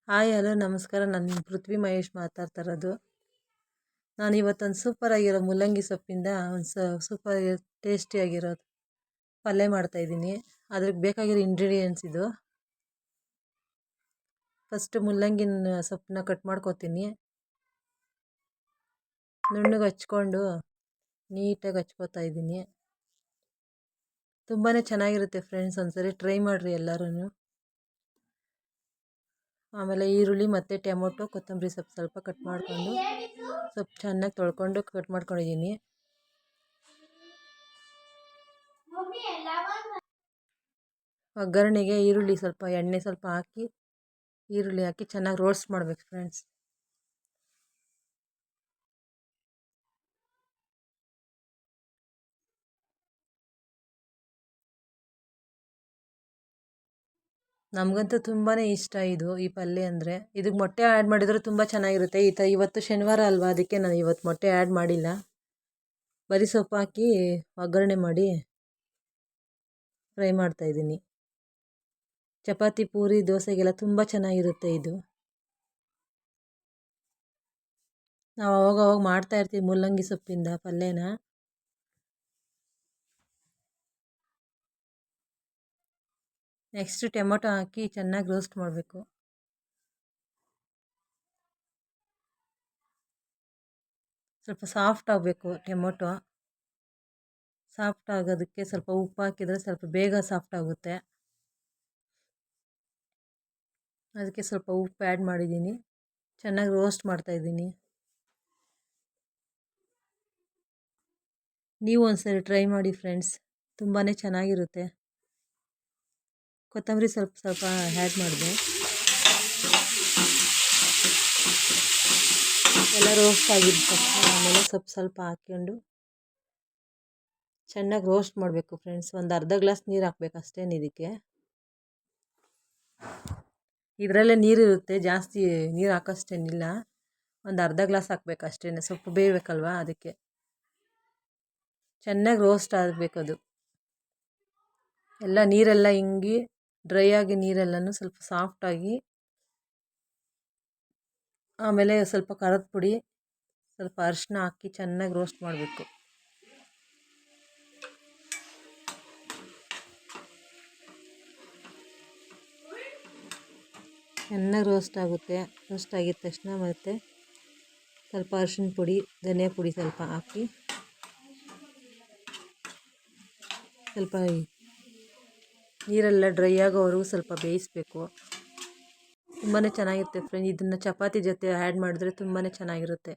Hi hello ನಮಸ್ಕಾರ. ನಾನು ಪೃಥ್ವಿ ಮಹೇಶ್ ಮಾತಾಡ್ತಾ ಇರೋದು. ನಾನು ಇವತ್ತೊಂದು ಸೂಪರಾಗಿರೋ ಮೂಲಂಗಿ ಸೊಪ್ಪಿಂದ ಒಂದು ಸೂಪರ್ ಟೇಸ್ಟಿಯಾಗಿರೋದು ಪಲ್ಯ ಮಾಡ್ತಾಯಿದ್ದೀನಿ. ಅದಕ್ಕೆ ಬೇಕಾಗಿರೋ ಇಂಗ್ರೀಡಿಯೆಂಟ್ಸ್ ಇದು. ಫಸ್ಟ್ ಮೂಲಂಗಿನ ಸೊಪ್ಪನ್ನ ಕಟ್ ಮಾಡ್ಕೊತೀನಿ. ನುಣ್ಣಗೆ ಹಚ್ಕೊಂಡು ನೀಟಾಗಿ ಹಚ್ಕೋತಾ ಇದ್ದೀನಿ. ತುಂಬಾ ಚೆನ್ನಾಗಿರುತ್ತೆ ಫ್ರೆಂಡ್ಸ್, ಒಂದ್ಸರಿ ಟ್ರೈ ಮಾಡಿರಿ ಎಲ್ಲರೂ. ಆಮೇಲೆ ಈರುಳ್ಳಿ ಮತ್ತು ಟೊಮೊಟೊ, ಕೊತ್ತಂಬರಿ ಸೊಪ್ಪು ಸ್ವಲ್ಪ ಕಟ್ ಮಾಡಿಕೊಂಡು ಸೊಪ್ಪು ಚೆನ್ನಾಗಿ ತೊಳ್ಕೊಂಡು ಕಟ್ ಮಾಡ್ಕೊಂಡಿದ್ದೀನಿ. ಒಗ್ಗರಣೆಗೆ ಈರುಳ್ಳಿ ಸ್ವಲ್ಪ ಎಣ್ಣೆ ಸ್ವಲ್ಪ ಹಾಕಿ ಈರುಳ್ಳಿ ಹಾಕಿ ಚೆನ್ನಾಗಿ ರೋಸ್ಟ್ ಮಾಡಬೇಕು ಫ್ರೆಂಡ್ಸ್. ನಮಗಂತೂ ತುಂಬಾ ಇಷ್ಟ ಈ ಪಲ್ಯ ಅಂದರೆ. ಇದಕ್ಕೆ ಮೊಟ್ಟೆ ಆ್ಯಡ್ ಮಾಡಿದರೂ ತುಂಬ ಚೆನ್ನಾಗಿರುತ್ತೆ. ಇವತ್ತು ಶನಿವಾರ ಅಲ್ವಾ, ಅದಕ್ಕೆ ನಾನು ಇವತ್ತು ಮೊಟ್ಟೆ ಆ್ಯಡ್ ಮಾಡಿಲ್ಲ. ಬರೀ ಸೊಪ್ಪು ಹಾಕಿ ಒಗ್ಗರಣೆ ಮಾಡಿ ಫ್ರೈ ಮಾಡ್ತಾಯಿದ್ದೀನಿ. ಚಪಾತಿ, ಪೂರಿ, ದೋಸೆಗೆಲ್ಲ ತುಂಬ ಚೆನ್ನಾಗಿರುತ್ತೆ ಇದು. ನಾವು ಅವಾಗ ಮಾಡ್ತಾಯಿರ್ತೀವಿ ಮೂಲಂಗಿ ಸೊಪ್ಪಿಂದ ಪಲ್ಯನ. ನೆಕ್ಸ್ಟ್ ಟೊಮೊಟೊ ಹಾಕಿ ಚೆನ್ನಾಗಿ ರೋಸ್ಟ್ ಮಾಡಬೇಕು. ಸ್ವಲ್ಪ ಸಾಫ್ಟ್ ಆಗಬೇಕು ಟೊಮೊಟೊ. ಸಾಫ್ಟ್ ಆಗೋದಕ್ಕೆ ಸ್ವಲ್ಪ ಉಪ್ಪು ಹಾಕಿದರೆ ಸ್ವಲ್ಪ ಬೇಗ ಸಾಫ್ಟ್ ಆಗುತ್ತೆ. ಅದಕ್ಕೆ ಸ್ವಲ್ಪ ಉಪ್ಪು ಆ್ಯಡ್ ಮಾಡಿದ್ದೀನಿ. ಚೆನ್ನಾಗಿ ರೋಸ್ಟ್ ಮಾಡ್ತಾಯಿದ್ದೀನಿ. ನೀವು ಒಂದ್ಸರಿ ಟ್ರೈ ಮಾಡಿ ಫ್ರೆಂಡ್ಸ್, ತುಂಬಾ ಚೆನ್ನಾಗಿರುತ್ತೆ. ಕೊತ್ತಂಬರಿ ಸ್ವಲ್ಪ ಆ್ಯಡ್ ಮಾಡಿದೆ. ಎಲ್ಲ ರೋಸ್ಟ್ ಆಗಿದ್ದ ತಕ್ಷಣ ಆಮೇಲೆ ಸ್ವಲ್ಪ ಹಾಕ್ಕೊಂಡು ಚೆನ್ನಾಗಿ ರೋಸ್ಟ್ ಮಾಡಬೇಕು ಫ್ರೆಂಡ್ಸ್. ಒಂದು ಅರ್ಧ ಗ್ಲಾಸ್ ನೀರು ಹಾಕ್ಬೇಕು ಅಷ್ಟೇನು ಇದಕ್ಕೆ. ಇದರಲ್ಲೇ ನೀರಿರುತ್ತೆ, ಜಾಸ್ತಿ ನೀರು ಹಾಕೋಷ್ಟೇನಿಲ್ಲ. ಒಂದು ಅರ್ಧ ಗ್ಲಾಸ್ ಹಾಕ್ಬೇಕು ಅಷ್ಟೇ, ಸೊಪ್ಪು ಬೇಯಬೇಕಲ್ವ ಅದಕ್ಕೆ. ಚೆನ್ನಾಗಿ ರೋಸ್ಟ್ ಆಗಬೇಕದು. ಎಲ್ಲ ನೀರೆಲ್ಲ ಹಿಂಗಿ ಡ್ರೈ ಆಗಿ ನೀರೆಲ್ಲನೂ ಸ್ವಲ್ಪ ಸಾಫ್ಟಾಗಿ. ಆಮೇಲೆ ಸ್ವಲ್ಪ ಖಾರದ ಪುಡಿ, ಸ್ವಲ್ಪ ಅರಿಶಿನ ಹಾಕಿ ಚೆನ್ನಾಗಿ ರೋಸ್ಟ್ ಮಾಡಬೇಕು. ಚೆನ್ನಾಗಿ ರೋಸ್ಟ್ ಆಗುತ್ತೆ. ರೋಸ್ಟ್ ಆಗಿದ ತಕ್ಷಣ ಮತ್ತು ಸ್ವಲ್ಪ ಅರಿಶಿನ ಪುಡಿ, ಧನಿಯಾ ಪುಡಿ ಸ್ವಲ್ಪ ಹಾಕಿ ಸ್ವಲ್ಪ ನೀರೆಲ್ಲ ಡ್ರೈ ಆಗೋವರೆಗೂ ಸ್ವಲ್ಪ ಬೇಯಿಸಬೇಕು. ತುಂಬಾ ಚೆನ್ನಾಗಿರುತ್ತೆ ಫ್ರೆಂಡ್. ಇದನ್ನು ಚಪಾತಿ ಜೊತೆ ಆ್ಯಡ್ ಮಾಡಿದ್ರೆ ತುಂಬಾ ಚೆನ್ನಾಗಿರುತ್ತೆ.